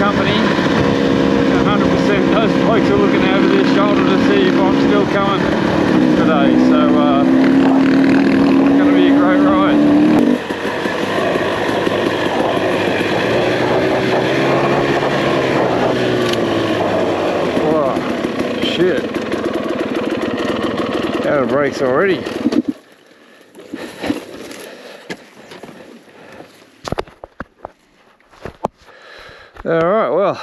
company. 100% those blokes are looking over their shoulder to see if I'm still coming today. So it's going to be a great ride. Wow, shit. Out of brakes already. Alright, well,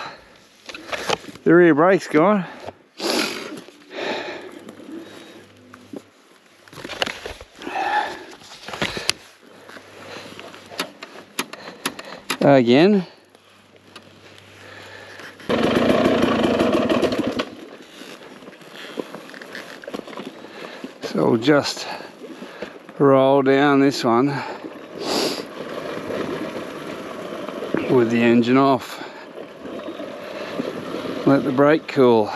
the rear brake's gone. Again. So we'll just roll down this one with the engine off. Let the brake cool.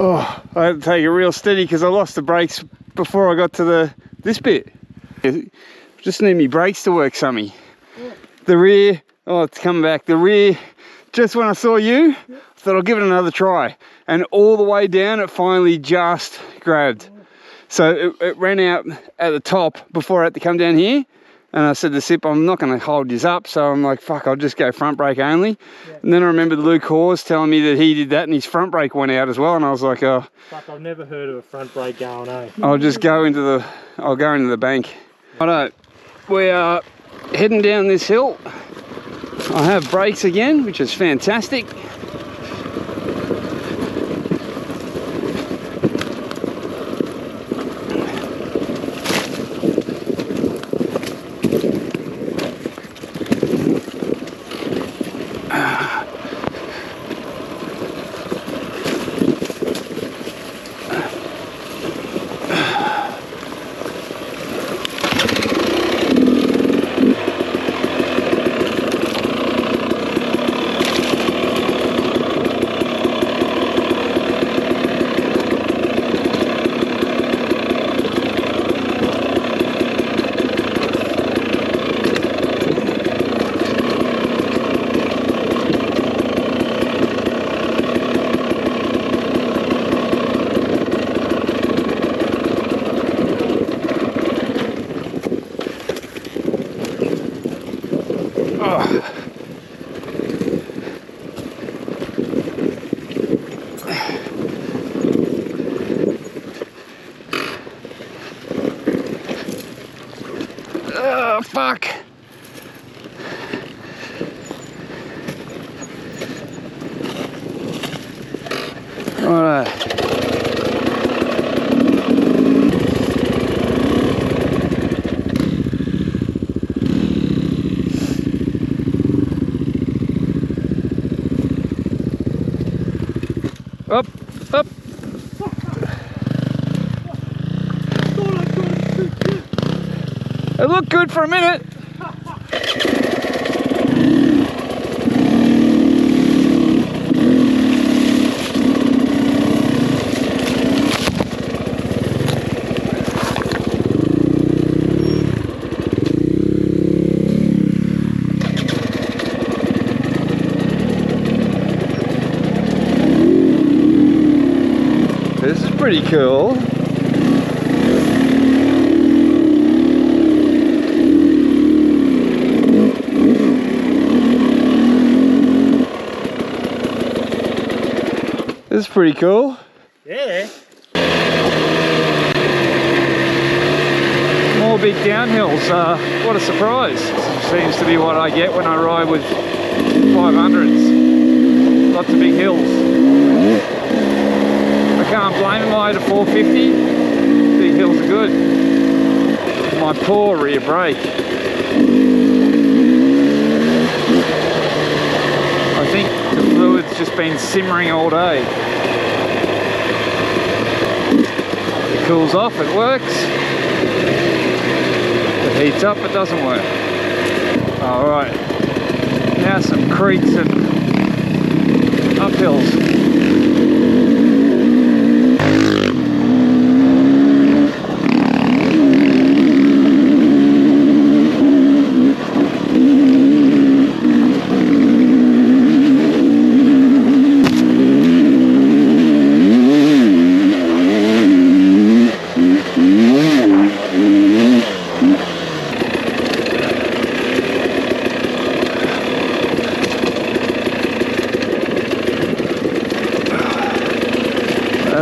Oh, I had to take it real steady because I lost the brakes before I got to this bit. Just need me brakes to work, Sammy. Yeah. The rear, oh, it's coming back. The rear, just when I saw you, I thought I'll give it another try. And all the way down, it finally just grabbed. So it ran out at the top before I had to come down here. And I said to Sip, I'm not going to hold this up. So I'm like, fuck, I'll just go front brake only. Yeah. And then I remembered Luke Hawes telling me that he did that and his front brake went out as well. And I was like, oh. Fuck, I've never heard of a front brake going, eh? I'll go into the bank. Righto, we are heading down this hill. I have brakes again, which is fantastic. Oh, fuck. Alright. Up, up. It looked good for a minute. This is pretty cool. This is pretty cool. Yeah. More big downhills. What a surprise. Seems to be what I get when I ride with 500s. Lots of big hills. I can't blame them. I had a 450. Big hills are good. My poor rear brake. been simmering all day. It cools off, it works. It heats up, it doesn't work. Alright, now some creeks and uphills.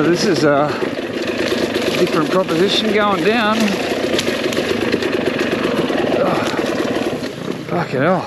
This is a different proposition going down. Oh, fucking hell.